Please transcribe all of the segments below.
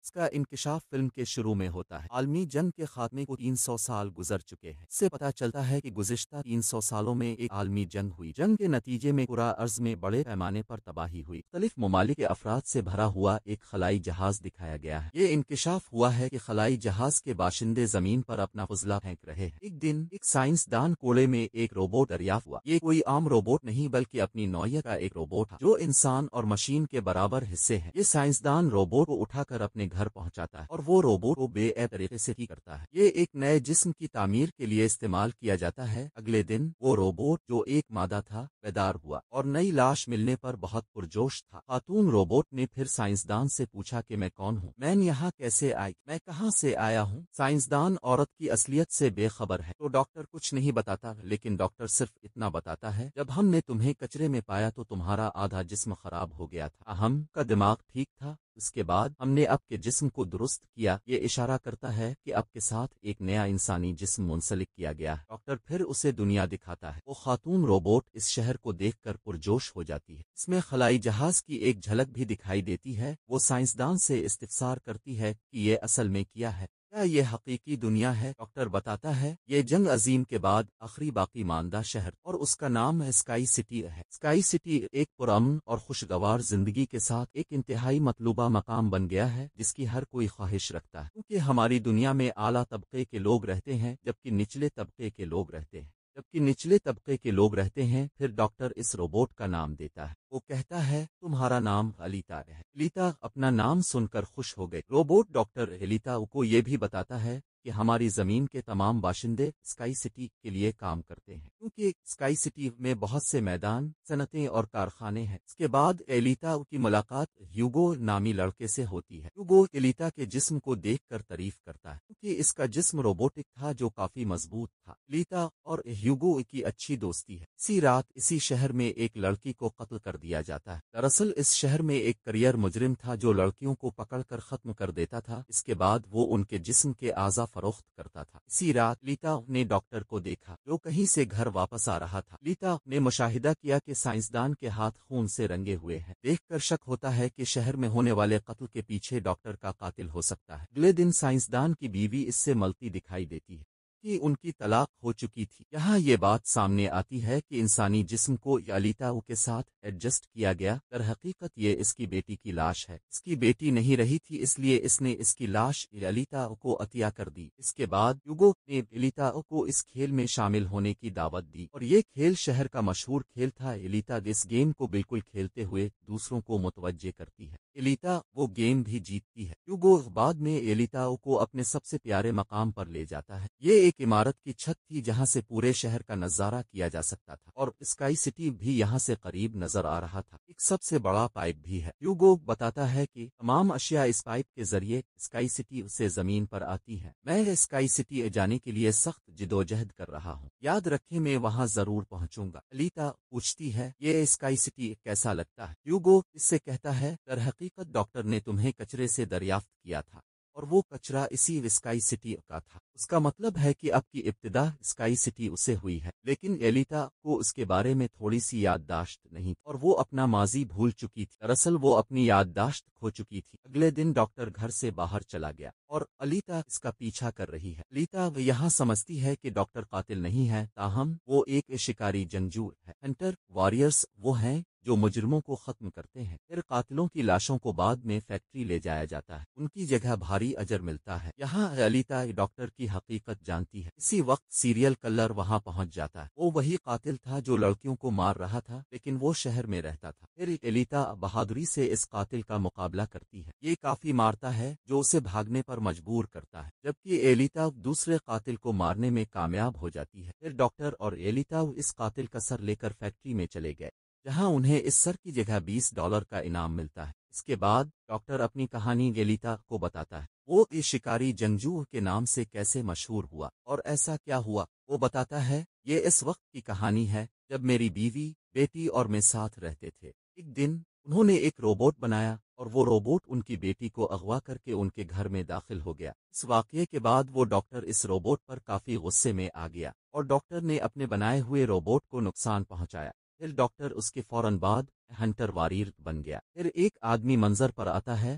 اس کا انکشاف فلم کے شروع میں ہوتا ہے۔ عالمی جنگ کے خاتمے کو 300 سال گزر چکے ہیں۔ اس سے پتہ چلتا ہے کہ گزشتہ 300 سالوں میں ایک عالمی جنگ ہوئی۔ جنگ کے نتیجے میں پورا ارض میں بڑے پیمانے پر تباہی ہوئی۔ مختلف ممالک کے افراد سے بھرا ہوا ایک خلائی جہاز دکھایا گیا ہے۔ یہ انکشاف ہوا ہے کہ خلائی جہاز کے باشندے زمین پر اپنا فضلہ پھینک رہے ہیں۔ ایک دن ایک سائنسدان کوڑے میں ایک روبوٹ دریافت ہوا۔ یہ کوئی عام روبوٹ نہیں بلکہ اپنی نوعیت کا ایک روبوٹ تھا جو انسان اور مشین کے برابر حصے ہیں۔ یہ سائنسدان روبوٹ کو اٹھا کر اپنے گھر پہنچاتا ہے اور وہ روبوٹ کو بے عیب طریقے سے ٹھیک کرتا ہے۔ یہ ایک نئے جسم کی تعمیر کے لیے استعمال کیا جاتا ہے۔ اگلے دن وہ روبوٹ جو ایک مادہ تھا بیدار ہوا اور نئی لاش ملنے پر بہت پرجوش تھا۔ خاتون روبوٹ نے پھر سائنسدان سے پوچھا کہ میں کون ہوں، میں یہاں کیسے آئی، میں کہاں سے آیا ہوں؟ سائنسدان عورت کی اصلیت سے بے خبر ہے تو ڈاکٹر کچھ نہیں بتاتا، لیکن ڈاکٹر صرف اتنا بتاتا ہے جب ہم نے تمہیں کچرے میں پایا تو تمہارا آدھا جسم خراب ہو گیا تھا، ہم کا دماغ ٹھیک تھا، اس کے بعد ہم نے اب کے جسم کو درست کیا۔ یہ اشارہ کرتا ہے کہ اب کے ساتھ ایک نیا انسانی جسم منسلک کیا گیا ہے۔ ڈاکٹر پھر اسے دنیا دکھاتا ہے۔ وہ خاتون روبوٹ اس شہر کو دیکھ کر پرجوش ہو جاتی ہے۔ اس میں خلائی جہاز کی ایک جھلک بھی دکھائی دیتی ہے۔ وہ سائنسدان سے استفسار کرتی ہے کہ یہ اصل میں کیا ہے، کیا یہ حقیقی دنیا ہے؟ ڈاکٹر بتاتا ہے یہ جنگ عظیم کے بعد آخری باقی ماندہ شہر اور اس کا نام اسکائی سٹی ہے۔ اسکائی سٹی ایک پرامن اور خوشگوار زندگی کے ساتھ ایک انتہائی مطلوبہ مقام بن گیا ہے جس کی ہر کوئی خواہش رکھتا ہے، کیونکہ ہماری دنیا میں اعلیٰ طبقے کے لوگ رہتے ہیں جبکہ نچلے طبقے کے لوگ رہتے ہیں۔ پھر ڈاکٹر اس روبوٹ کا نام دیتا ہے۔ وہ کہتا ہے تمہارا نام الیتا ہے۔ الیتا اپنا نام سن کر خوش ہو گئے۔ روبوٹ ڈاکٹر الیتا کو یہ بھی بتاتا ہے کہ ہماری زمین کے تمام باشندے اسکائی سٹی کے لیے کام کرتے ہیں، کیونکہ اسکائی سٹی میں بہت سے میدان، صنعتیں اور کارخانے ہیں۔ اس کے بعد ایلیتا کی ملاقات ہیوگو نامی لڑکے سے ہوتی ہے۔ ہیوگو ایلیتا کے جسم کو دیکھ کر تعریف کرتا ہے کیونکہ اس کا جسم روبوٹک تھا جو کافی مضبوط تھا۔ ایلیتا اور ہیوگو کی اچھی دوستی ہے۔ اسی رات اسی شہر میں ایک لڑکی کو قتل کر دیا جاتا ہے۔ دراصل اس شہر میں ایک کریئر مجرم تھا جو لڑکیوں کو پکڑ کر ختم کر دیتا تھا، اس کے بعد وہ ان کے جسم کے اعضا فروخت کرتا تھا۔ اسی رات لیتا نے ڈاکٹر کو دیکھا جو کہیں سے گھر واپس آ رہا تھا۔ لیتا نے مشاہدہ کیا کہ سائنسدان کے ہاتھ خون سے رنگے ہوئے ہیں۔ دیکھ کر شک ہوتا ہے کہ شہر میں ہونے والے قتل کے پیچھے ڈاکٹر کا قاتل ہو سکتا ہے۔ اگلے دن سائنسدان کی بیوی اس سے ملتی دکھائی دیتی ہے کہ ان کی طلاق ہو چکی تھی۔ یہاں یہ بات سامنے آتی ہے کہ انسانی جسم کو الیتا کے ساتھ ایڈجسٹ کیا گیا، در حقیقت یہ اس کی بیٹی کی لاش ہے۔ اس کی بیٹی نہیں رہی تھی اس لیے اس نے اس کی لاش الیتا کو عطیہ کر دی۔ اس کے بعد ہیوگو نے الیتا کو اس کھیل میں شامل ہونے کی دعوت دی اور یہ کھیل شہر کا مشہور کھیل تھا۔ الیتا اس گیم کو بالکل کھیلتے ہوئے دوسروں کو متوجہ کرتی ہے۔ الیتا وہ گیم بھی جیتتی ہے۔ ہیوگو بعد میں الیتا کو اپنے سب سے پیارے مقام پر لے جاتا ہے۔ یہ ایک عمارت کی چھت تھی جہاں سے پورے شہر کا نظارہ کیا جا سکتا تھا اور اسکائی سٹی بھی یہاں سے قریب نظر آ رہا تھا۔ ایک سب سے بڑا پائپ بھی ہے۔ ہیوگو بتاتا ہے کہ تمام اشیاء اس پائپ کے ذریعے اسکائی سٹی سے زمین پر آتی ہیں۔ میں اسکائی سٹی جانے کے لیے سخت جدوجہد کر رہا ہوں، یاد رکھیں میں وہاں ضرور پہنچوں گا۔ الیتا پوچھتی ہے یہ اسکائی سٹی کیسا لگتا ہے؟ ہیوگو اس سے کہتا ہے در حقیقت ڈاکٹر نے تمہیں کچرے سے دریافت کیا تھا اور وہ کچرا اسی اسکائی سٹی کا تھا۔ اس کا مطلب ہے کہ اب کی ابتدا اسکائی سٹی اسے ہوئی ہے، لیکن ایلیتا کو اس کے بارے میں تھوڑی سی یادداشت نہیں اور وہ اپنا ماضی بھول چکی تھی۔ دراصل وہ اپنی یادداشت کھو چکی تھی۔ اگلے دن ڈاکٹر گھر سے باہر چلا گیا اور الیتا اس کا پیچھا کر رہی ہے۔ الیتا یہاں سمجھتی ہے کہ ڈاکٹر قاتل نہیں ہے، تاہم وہ ایک شکاری جنگجو ہے۔ ہنٹر وارئرز وہ ہیں جو مجرموں کو ختم کرتے ہیں۔ پھر قاتلوں کی لاشوں کو بعد میں فیکٹری لے جایا جاتا ہے، ان کی جگہ بھاری اجر ملتا ہے۔ یہاں الیتا ڈاکٹر کی حقیقت جانتی ہے۔ اسی وقت سیریل کلر وہاں پہنچ جاتا ہے۔ وہ وہی قاتل تھا جو لڑکیوں کو مار رہا تھا، لیکن وہ شہر میں رہتا تھا۔ پھر الیتا بہادری سے اس قاتل کا مقابلہ کرتی ہے۔ یہ کافی مارتا ہے جو اسے بھاگنے پر مجبور کرتا ہے، جبکہ الیتا دوسرے قاتل کو مارنے میں کامیاب ہو جاتی ہے۔ پھر ڈاکٹر اور الیتا اس قاتل کا سر لے کر فیکٹری میں چلے گئے، جہاں انہیں اس سر کی جگہ $20 کا انعام ملتا ہے۔ اس کے بعد ڈاکٹر اپنی کہانی ایلیتا کو بتاتا ہے، وہ اس شکاری جنگجو کے نام سے کیسے مشہور ہوا اور ایسا کیا ہوا۔ وہ بتاتا ہے یہ اس وقت کی کہانی ہے جب میری بیوی، بیٹی اور میں ساتھ رہتے تھے۔ ایک دن انہوں نے ایک روبوٹ بنایا اور وہ روبوٹ ان کی بیٹی کو اغوا کر کے ان کے گھر میں داخل ہو گیا۔ اس واقعے کے بعد وہ ڈاکٹر اس روبوٹ پر کافی غصے میں آ گیا اور ڈاکٹر نے اپنے بنائے ہوئے روبوٹ کو نقصان پہنچایا۔ پھر ڈاکٹر اس کے فوراً بعد ہنٹر واریر بن گیا۔ پھر ایک آدمی منظر پر آتا ہے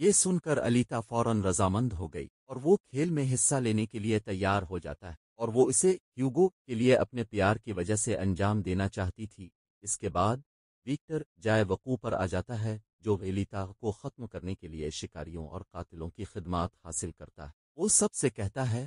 یہ سن کر الیتا فوراً رضامند ہو گئی اور وہ کھیل میں حصہ لینے کے لیے تیار ہو جاتا ہے اور وہ اسے ہیوگو کے لیے اپنے پیار کی وجہ سے انجام دینا چاہتی تھی۔ اس کے بعد ویکٹر جائے وقوع پر آ جاتا ہے جو الیتا کو ختم کرنے کے لیے شکاریوں اور قاتلوں کی خدمات حاصل کرتا ہے۔ وہ سب سے کہتا ہے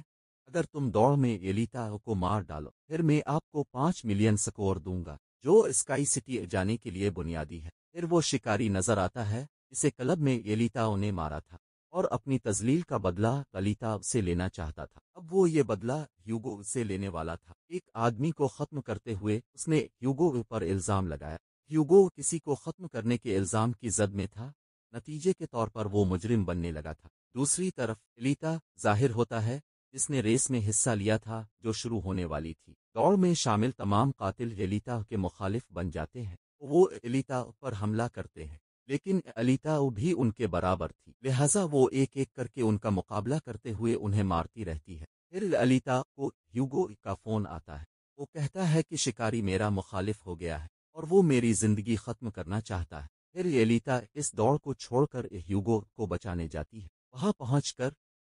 اگر تم دوڑ میں الیتا کو مار ڈالو پھر میں آپ کو 5 ملین سکور دوں گا جو اسکائی سٹی جانے کے لیے بنیادی ہے۔ پھر وہ شکاری نظر آتا ہے جسے کلب میں الیتا نے مارا تھا اور اپنی تذلیل کا بدلہ الیتا سے لینا چاہتا تھا۔ اب وہ یہ بدلہ ہیوگو سے لینے والا تھا۔ ایک آدمی کو ختم کرتے ہوئے اس نے ہیوگو پر الزام لگایا۔ ہیوگو کسی کو ختم کرنے کے الزام کی زد میں تھا، نتیجے کے طور پر وہ مجرم بننے لگا تھا۔ دوسری طرف الیتا ظاہر ہوتا ہے جس نے ریس میں حصہ لیا تھا جو شروع ہونے والی تھی۔ دوڑ میں شامل تمام قاتل الیتا کے مخالف بن جاتے ہیں، وہ الیتا پر حملہ کرتے ہیں لیکن الیتا بھی ان کے برابر تھی، لہذا وہ ایک ایک کر کے ان کا مقابلہ کرتے ہوئے انہیں مارتی رہتی ہے۔ پھر الیتا کو ہیوگو کا فون آتا ہے، وہ کہتا ہے کہ شکاری میرا مخالف ہو گیا ہے اور وہ میری زندگی ختم کرنا چاہتا ہے۔ پھر الیتا اس دوڑ کو چھوڑ کر ہیوگو کو بچانے جاتی ہے۔ وہاں پہنچ کر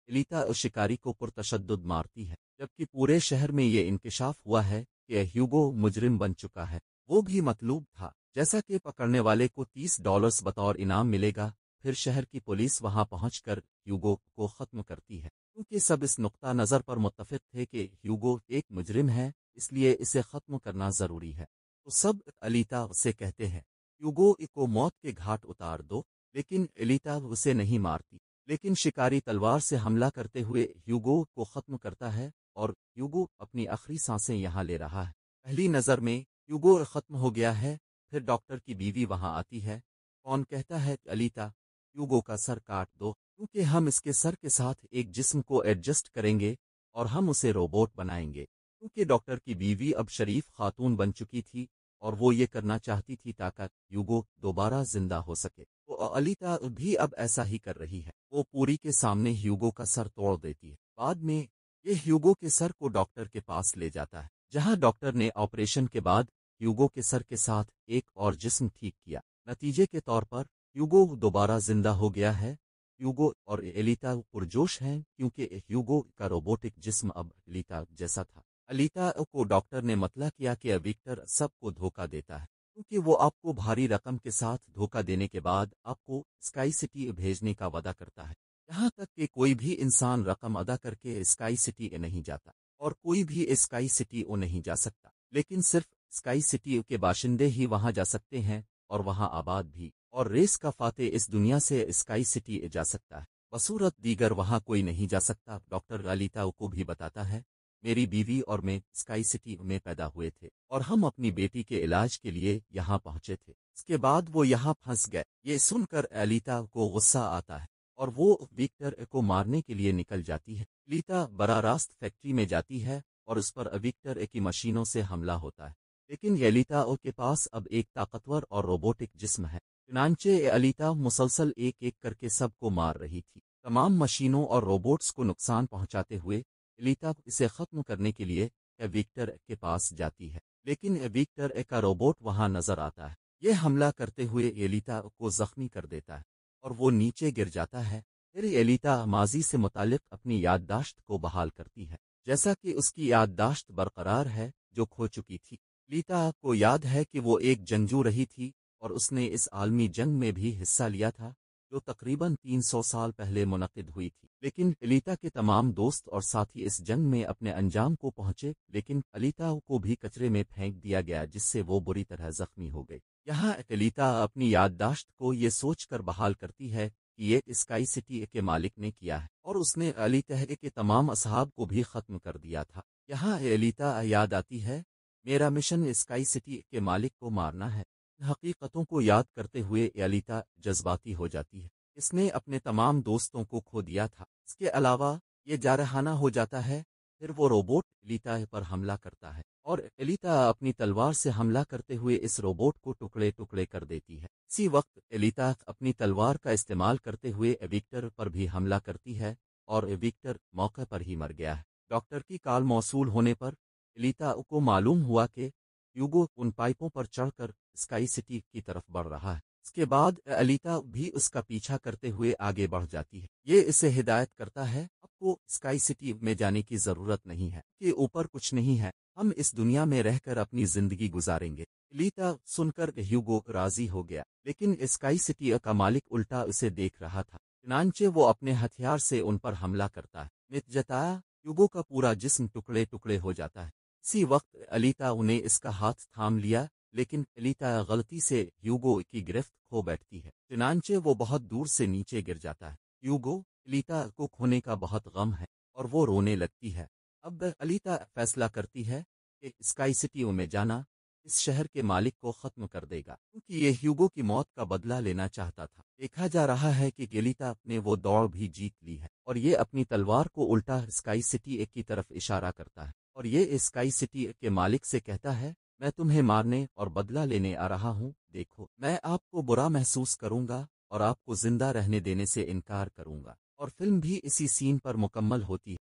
الیتا شکاری کو پرتشدد مارتی ہے، جبکہ پورے شہر میں یہ انکشاف ہوا ہے کہ ہیوگو مجرم بن چکا ہے۔ وہ بھی مطلوب تھا، جیسا کہ پکڑنے والے کو $30 بطور انعام ملے گا۔ پھر شہر کی پولیس وہاں پہنچ کر ہیوگو کو ختم کرتی ہے، کیونکہ سب اس نقطہ نظر پر متفق تھے کہ ہیوگو ایک مجرم ہے، اس لیے اسے ختم کرنا ضروری ہے۔ تو سب الیتا سے کہتے ہیں ہیوگو کو موت کے گھاٹ اتار دو، لیکن الیتا اسے نہیں مارتی۔ لیکن شکاری تلوار سے حملہ کرتے ہوئے ہیوگو کو ختم کرتا ہے اور ہیوگو اپنی آخری سانسیں یہاں لے رہا ہے۔ پہلی نظر میں ہیوگو ختم ہو گیا ہے۔ پھر ڈاکٹر کی بیوی وہاں آتی ہے، کون کہتا ہے الیتا ہیوگو کا سر کاٹ دو، کیونکہ ہم اس کے سر کے ساتھ ایک جسم کو ایڈجسٹ کریں گے اور ہم اسے روبوٹ بنائیں گے، کیونکہ ڈاکٹر کی بیوی اب شریف خاتون بن چکی تھی اور وہ یہ کرنا چاہتی تھی تاکہ ہیوگو دوبارہ زندہ ہو سکے۔ تو الیتا بھی اب ایسا ہی کر رہی ہے، وہ پوری کے سامنے ہیوگو کا سر توڑ دیتی ہے۔ بعد میں یہ ہیوگو کے سر کو ڈاکٹر کے پاس لے جاتا ہے، جہاں ڈاکٹر نے آپریشن کے بعد ہیوگو کے سر کے ساتھ ایک اور جسم ٹھیک کیا۔ نتیجے کے طور پر ہیوگو دوبارہ زندہ ہو گیا ہے۔ ہیوگو اور الیتا پرجوش ہیں کیونکہ ہیوگو کا روبوٹک جسم اب الیتا جیسا تھا۔ الیتا کو ڈاکٹر نے مطلع کیا کہ ویکٹر سب کو دھوکہ دیتا ہے، کیونکہ وہ آپ کو بھاری رقم کے ساتھ دھوکہ دینے کے بعد آپ کو اسکائی سٹی بھیجنے کا وعدہ کرتا ہے، یہاں تک کہ کوئی بھی انسان رقم ادا کر کے اسکائی سٹی نہیں جاتا اور کوئی بھی اسکائی سٹی نہیں جا سکتا، لیکن صرف اسکائی سٹی کے باشندے ہی وہاں جا سکتے ہیں اور وہاں آباد بھی، اور ریس کا فاتح اس دنیا سے اسکائی سٹی جا سکتا ہے، بصورت دیگر وہاں کوئی نہیں جا سکتا۔ ڈاکٹر الیتا کو بھی بتاتا ہے میری بیوی اور میں اسکائی سٹی میں پیدا ہوئے تھے اور ہم اپنی بیٹی کے علاج کے لیے یہاں پہنچے تھے، اس کے بعد وہ یہاں پھنس گئے۔ یہ سن کر الیتا کو غصہ آتا ہے اور وہ ویکٹر کو مارنے کے لیے نکل جاتی ہے۔ الیتا براہ راست فیکٹری میں جاتی ہے اور اس پر ویکٹر کی مشینوں سے حملہ ہوتا ہے، لیکن الیتا کے پاس اب ایک طاقتور اور روبوٹک جسم ہے، چنانچہ الیتا مسلسل ایک ایک کر کے سب کو مار رہی تھی، تمام مشینوں اور روبوٹس کو نقصان پہنچاتے ہوئے۔ الیتا اسے ختم کرنے کے لیے ویکٹر کے پاس جاتی ہے، لیکن ویکٹر کا روبوٹ وہاں نظر آتا ہے، یہ حملہ کرتے ہوئے الیتا کو زخمی کر دیتا ہے اور وہ نیچے گر جاتا ہے۔ پھر الیتا ماضی سے متعلق اپنی یادداشت کو بحال کرتی ہے، جیسا کہ اس کی یادداشت برقرار ہے جو کھو چکی تھی۔ الیتا کو یاد ہے کہ وہ ایک جنگجو رہی تھی اور اس نے اس عالمی جنگ میں بھی حصہ لیا تھا جو تقریباً 300 سال پہلے منعقد ہوئی تھی، لیکن الیتا کے تمام دوست اور ساتھی اس جنگ میں اپنے انجام کو پہنچے، لیکن الیتا کو بھی کچرے میں پھینک دیا گیا جس سے وہ بری طرح زخمی ہو گئی۔ یہاں الیتا اپنی یادداشت کو یہ سوچ کر بحال کرتی ہے کہ یہ اسکائی سٹی کے مالک نے کیا ہے اور اس نے الیتا کے تمام اصحاب کو بھی ختم کر دیا تھا۔ یہاں الیتا یاد آتی ہے میرا مشن اسکائی سٹی کے مالک کو مارنا ہے۔ حقیقتوں کو یاد کرتے ہوئے الیتا جذباتی ہو جاتی ہے، اس نے اپنے تمام دوستوں کو کھو دیا تھا، اس کے علاوہ یہ جارحانہ ہو جاتا ہے۔ پھر وہ روبوٹ الیتا پر حملہ کرتا ہے اور الیتا اپنی تلوار سے حملہ کرتے ہوئے اس روبوٹ کو ٹکڑے ٹکڑے کر دیتی ہے۔ اسی وقت الیتا اپنی تلوار کا استعمال کرتے ہوئے ویکٹر پر بھی حملہ کرتی ہے اور ویکٹر موقع پر ہی مر گیا ہے۔ ڈاکٹر کی کال موصول ہونے پر الیتا کو معلوم ہوا کہ ہیوگو ان پائپوں پر چڑھ کر اسکائی سٹی کی طرف بڑھ رہا ہے۔ اس کے بعد الیتا بھی اس کا پیچھا کرتے ہوئے آگے بڑھ جاتی ہے۔ یہ اسے ہدایت کرتا ہے آپ کو اسکائی سٹی میں جانے کی ضرورت نہیں ہے کہ اوپر کچھ نہیں ہے، ہم اس دنیا میں رہ کر اپنی زندگی گزاریں گے۔ الیتا سن کر ہیوگو راضی ہو گیا، لیکن اسکائی سٹی کا مالک الٹا اسے دیکھ رہا تھا، چنانچہ وہ اپنے ہتھیار سے ان پر حملہ کرتا ہے۔ مت جتایا ہیوگو کا پورا جسم ٹکڑے ٹکڑے ہو جاتا ہے۔ اسی وقت الیتا نے اس کا ہاتھ تھام لیا، لیکن الیتا غلطی سے ہیوگو کی گرفت کھو بیٹھتی ہے، چنانچہ وہ بہت دور سے نیچے گر جاتا ہے۔ ہیوگو الیتا کو کھونے کا بہت غم ہے اور وہ رونے لگتی ہے۔ اب الیتا فیصلہ کرتی ہے کہ اسکائی سٹی میں جانا اس شہر کے مالک کو ختم کر دے گا، کیونکہ یہ ہیوگو کی موت کا بدلہ لینا چاہتا تھا۔ دیکھا جا رہا ہے کہ الیتا نے وہ دوڑ بھی جیت لی ہے اور یہ اپنی تلوار کو الٹا اسکائی سٹی کی طرف اشارہ کرتا ہے، اور یہ اسکائی سٹی کے مالک سے کہتا ہے، میں تمہیں مارنے اور بدلہ لینے آ رہا ہوں، دیکھو میں آپ کو برا محسوس کروں گا اور آپ کو زندہ رہنے دینے سے انکار کروں گا۔ اور فلم بھی اسی سین پر مکمل ہوتی ہے۔